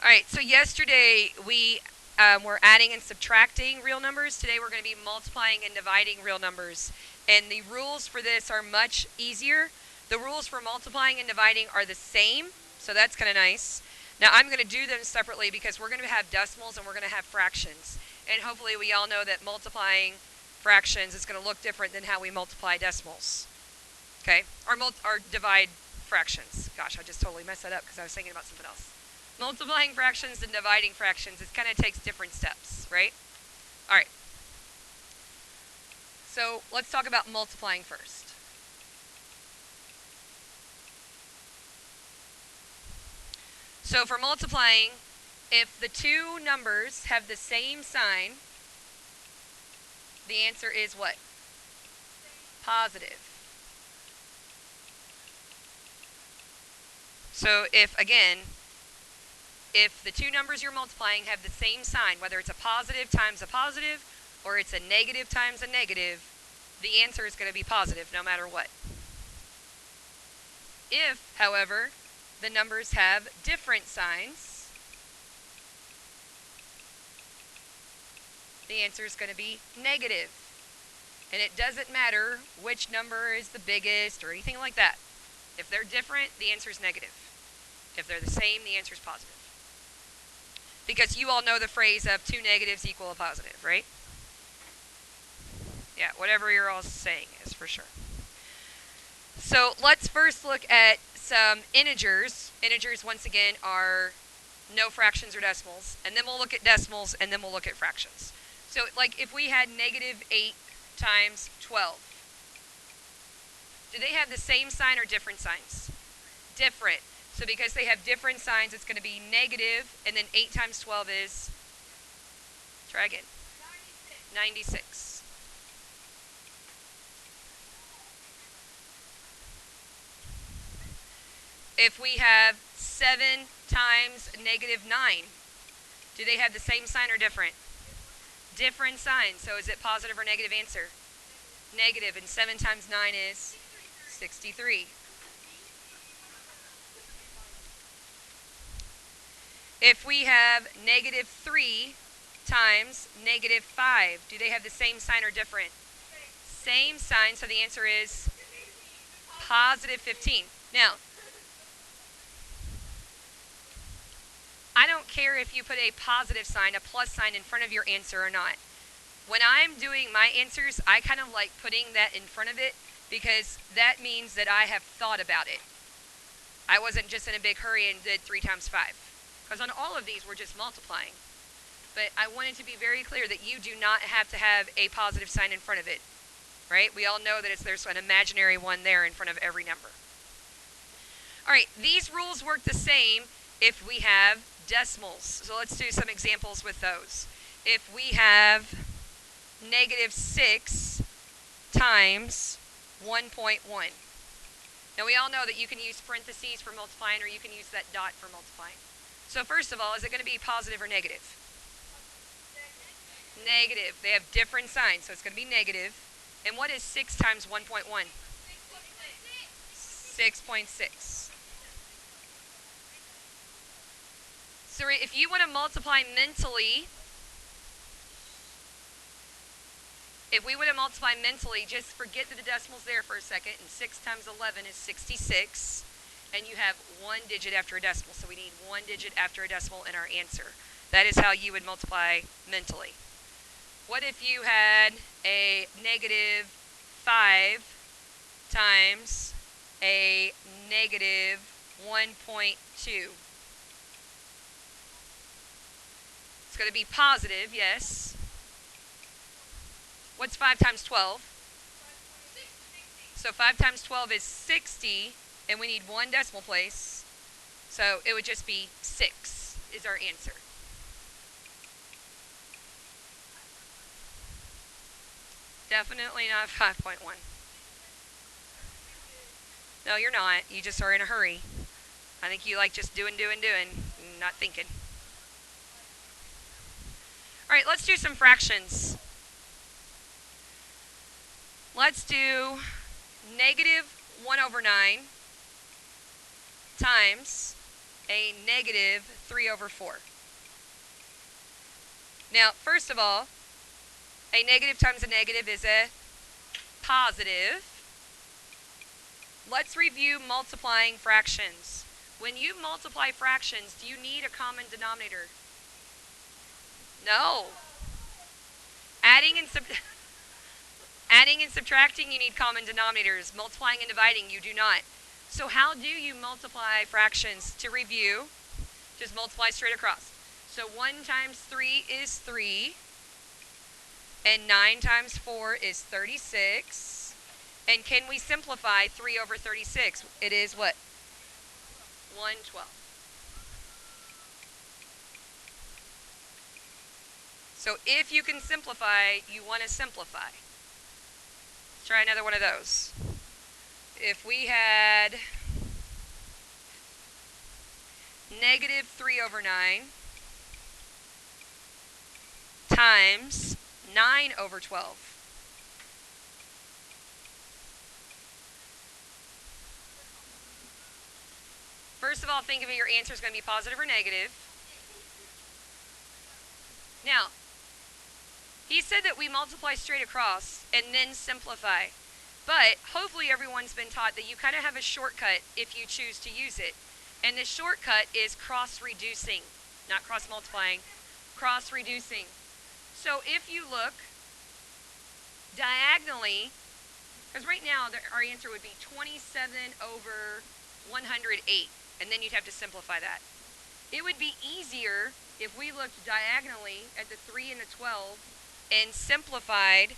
All right, so yesterday we were adding and subtracting real numbers. Today we're going to be multiplying and dividing real numbers. And the rules for this are much easier. The rules for multiplying and dividing are the same, so that's kind of nice. Now I'm going to do them separately because we're going to have decimals and we're going to have fractions. And hopefully we all know that multiplying fractions is going to look different than how we multiply decimals. Okay? Or divide fractions. Gosh, I just totally messed that up because I was thinking about something else. Multiplying fractions and dividing fractions, it kind of takes different steps, right? All right. So let's talk about multiplying first. So for multiplying, if the two numbers have the same sign, the answer is what? Positive. So if the two numbers you're multiplying have the same sign, whether it's a positive times a positive or it's a negative times a negative, the answer is going to be positive no matter what. If, however, the numbers have different signs, the answer is going to be negative. And it doesn't matter which number is the biggest or anything like that. If they're different, the answer is negative. If they're the same, the answer is positive. Because you all know the phrase of two negatives equal a positive, right? Yeah, whatever you're all saying is for sure. So let's first look at some integers. Integers, once again, are no fractions or decimals. And then we'll look at decimals, and then we'll look at fractions. So like if we had negative 8 times 12, do they have the same sign or different signs? Different. So because they have different signs, it's going to be negative, and then 8 times 12 is, try again, 96. If we have 7 times negative 9, do they have the same sign or different? Different signs. So is it positive or negative answer? Negative, and 7 times 9 is 63. If we have negative 3 times negative 5, do they have the same sign or different? Same sign, so the answer is positive 15. Now, I don't care if you put a positive sign, a plus sign in front of your answer or not. When I'm doing my answers, I kind of like putting that in front of it because that means that I have thought about it. I wasn't just in a big hurry and did 3 times 5. Because on all of these, we're just multiplying. But I wanted to be very clear that you do not have to have a positive sign in front of it. Right? We all know that there's an imaginary one there in front of every number. All right, these rules work the same if we have decimals. So let's do some examples with those. If we have negative 6 times 1.1. Now we all know that you can use parentheses for multiplying or you can use that dot for multiplying. So first of all, is it going to be positive or negative? Negative. They have different signs, so it's going to be negative. And what is 6 times 1.1? 6.6. So if you want to multiply mentally, just forget the decimals there for a second. And 6 times 11 is 66. And you have one digit after a decimal. So we need one digit after a decimal in our answer. That is how you would multiply mentally. What if you had a negative 5 times a negative 1.2? It's going to be positive, yes. What's 5 times 12? So 5 times 12 is 60. And we need one decimal place, so it would just be 6 is our answer. Definitely not 5.1. No, you're not. You just are in a hurry. I think you like just doing, not thinking. All right, let's do some fractions. Let's do negative 1 over 9 times a negative 3 over 4. Now, first of all, a negative times a negative is a positive. Let's review multiplying fractions. When you multiply fractions, do you need a common denominator? No. Adding and subtracting, you need common denominators. Multiplying and dividing, you do not. So how do you multiply fractions? To review, just multiply straight across. So 1 times 3 is 3, and 9 times 4 is 36. And can we simplify 3 over 36? It is what? 1/12. So if you can simplify, you want to simplify. Let's try another one of those. If we had negative 3 over 9 times 9 over 12. First of all, think of it, your answer is going to be positive or negative. Now, he said that we multiply straight across and then simplify. But hopefully everyone's been taught that you kind of have a shortcut if you choose to use it. And the shortcut is cross-reducing, not cross-multiplying, cross-reducing. So if you look diagonally, because right now our answer would be 27 over 108, and then you'd have to simplify that. It would be easier if we looked diagonally at the 3 and the 12 and simplified.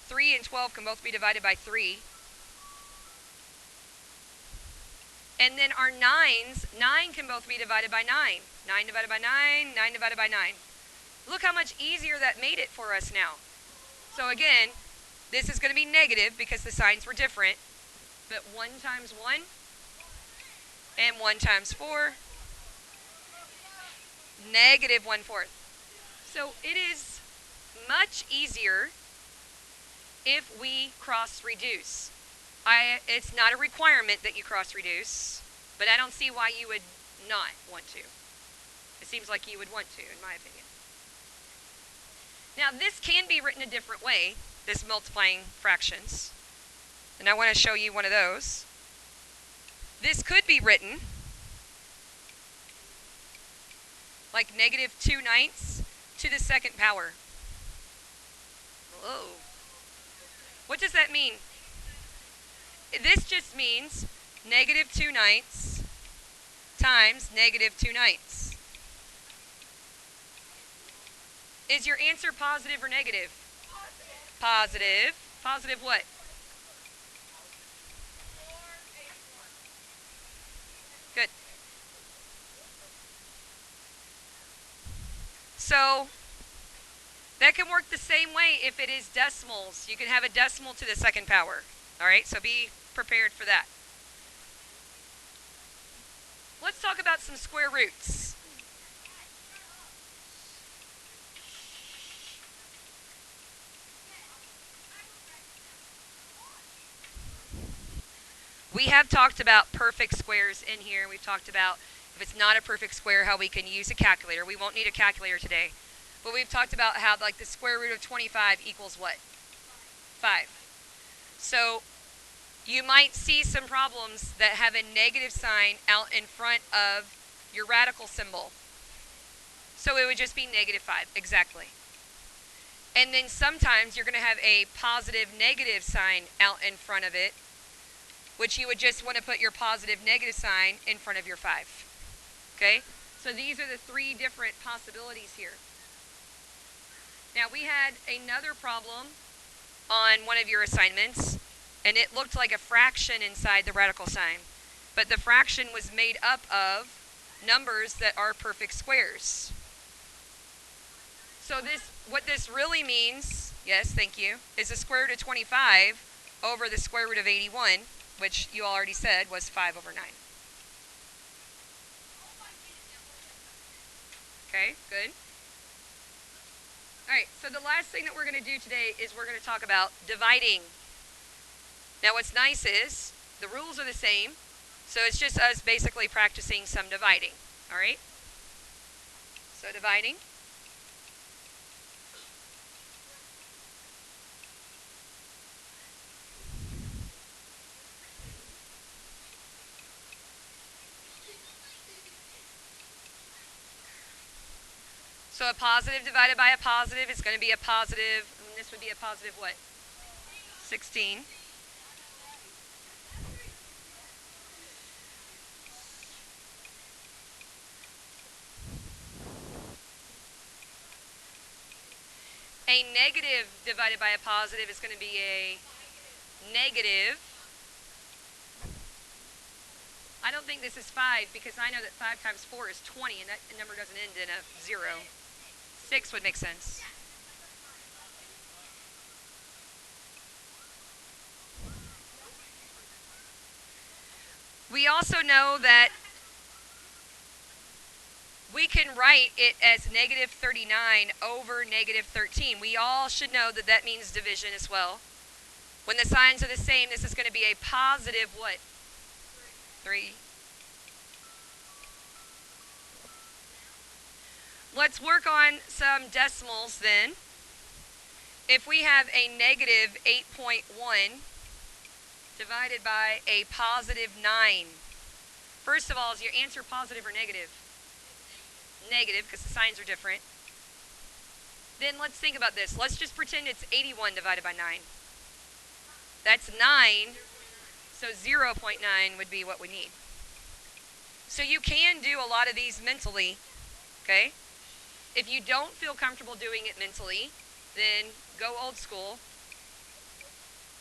3 and 12 can both be divided by 3. And then our 9s, 9 can both be divided by 9. 9 divided by 9, 9 divided by 9. Look how much easier that made it for us now. So again, this is going to be negative because the signs were different. But 1 times 1 and 1 times 4, negative 1/4. So it is much easier if we cross-reduce. It's not a requirement that you cross-reduce, but I don't see why you would not want to. It seems like you would want to, in my opinion. Now, this can be written a different way, this multiplying fractions. And I want to show you one of those. This could be written like negative 2/9 to the second power. Whoa. What does that mean? This just means negative 2/9 times negative 2/9. Is your answer positive or negative? Positive. Positive what? Good. So that can work the same way if it is decimals. You can have a decimal to the second power. All right, so be prepared for that. Let's talk about some square roots. We have talked about perfect squares in here. We've talked about if it's not a perfect square, how we can use a calculator. We won't need a calculator today. But we've talked about how like the square root of 25 equals what? 5. So you might see some problems that have a negative sign out in front of your radical symbol. So it would just be negative 5, exactly. And then sometimes you're going to have a positive negative sign out in front of it, which you would just want to put your positive negative sign in front of your 5. Okay? So these are the 3 different possibilities here. Now we had another problem on one of your assignments, and it looked like a fraction inside the radical sign. But the fraction was made up of numbers that are perfect squares. So what this really means, yes, thank you, is the square root of 25 over the square root of 81, which you already said was 5 over 9. Okay, good. All right, so the last thing that we're going to do today is we're going to talk about dividing. Now what's nice is the rules are the same, So it's just us basically practicing some dividing. All right? So dividing. So a positive divided by a positive is going to be a positive, and this would be a positive what? 16. A negative divided by a positive is going to be a negative. I don't think this is 5 because I know that 5 times 4 is 20, and that number doesn't end in a 0. 6 would make sense. We also know that we can write it as negative 39 over negative 13. We all should know that that means division as well. When the signs are the same, this is going to be a positive what? 3. Let's work on some decimals then. If we have a negative 8.1 divided by a positive 9, first of all, is your answer positive or negative? Negative, because the signs are different. Then let's think about this. Let's just pretend it's 81 divided by 9. That's 9, so 0.9 would be what we need. So you can do a lot of these mentally, okay? If you don't feel comfortable doing it mentally, then go old school.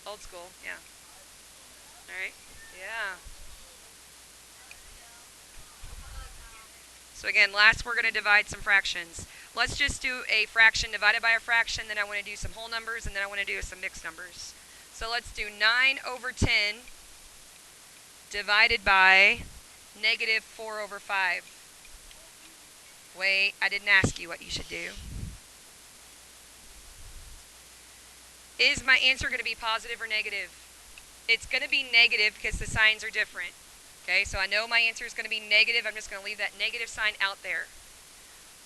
Old school, yeah. All right, yeah. So again, last we're going to divide some fractions. Let's just do a fraction divided by a fraction, then I want to do some whole numbers, and then I want to do some mixed numbers. So let's do 9 over 10 divided by negative 4 over 5. Wait, I didn't ask you what you should do. Is my answer going to be positive or negative? It's going to be negative because the signs are different. Okay, so I know my answer is going to be negative. I'm just going to leave that negative sign out there.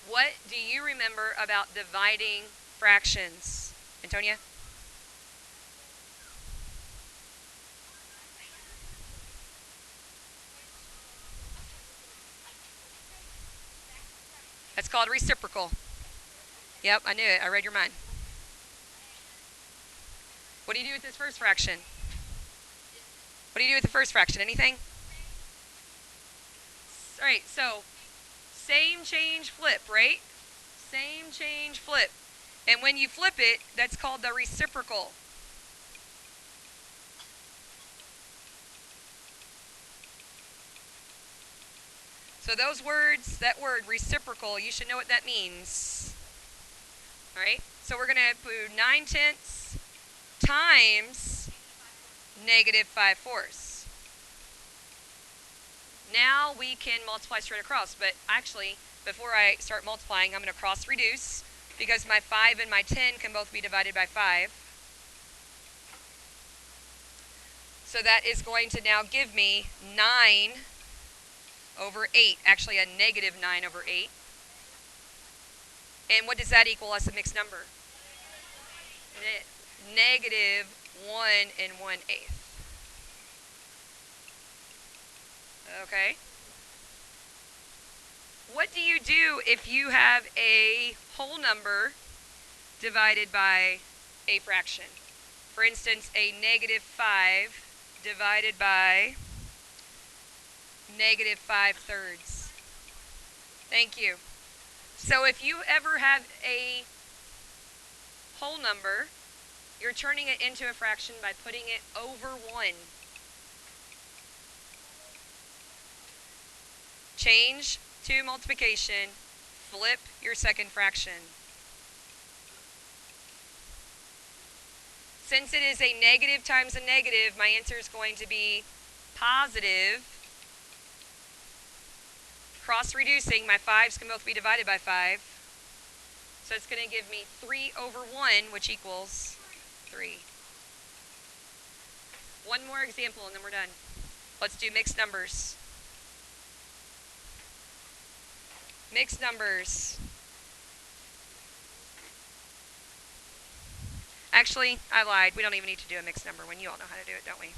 What do you remember about dividing fractions? Antonia? That's called reciprocal. Yep, I knew it. I read your mind. What do you do with this first fraction? What do you do with the first fraction? Anything? All right, so same change flip, right? Same change flip. And when you flip it, that's called the reciprocal. So those words, that word reciprocal, you should know what that means. All right, so we're going to put 9/10 times negative 5/4. Now we can multiply straight across, but actually, before I start multiplying, I'm going to cross reduce because my 5 and my 10 can both be divided by 5. So that is going to now give me 9 over 8, actually a negative 9 over 8. And what does that equal as a mixed number? Negative 1 and 1/8. Okay. What do you do if you have a whole number divided by a fraction? For instance, a negative 5 divided by negative 5/3. Thank you. So if you ever have a whole number, you're turning it into a fraction by putting it over 1. Change to multiplication, flip your second fraction. Since it is a negative times a negative, my answer is going to be positive. Cross-reducing, my 5s can both be divided by 5. So it's going to give me 3 over 1, which equals 3. One more example and then we're done. Let's do mixed numbers. Mixed numbers. Actually, I lied. We don't even need to do a mixed number one. You all know how to do it, don't we?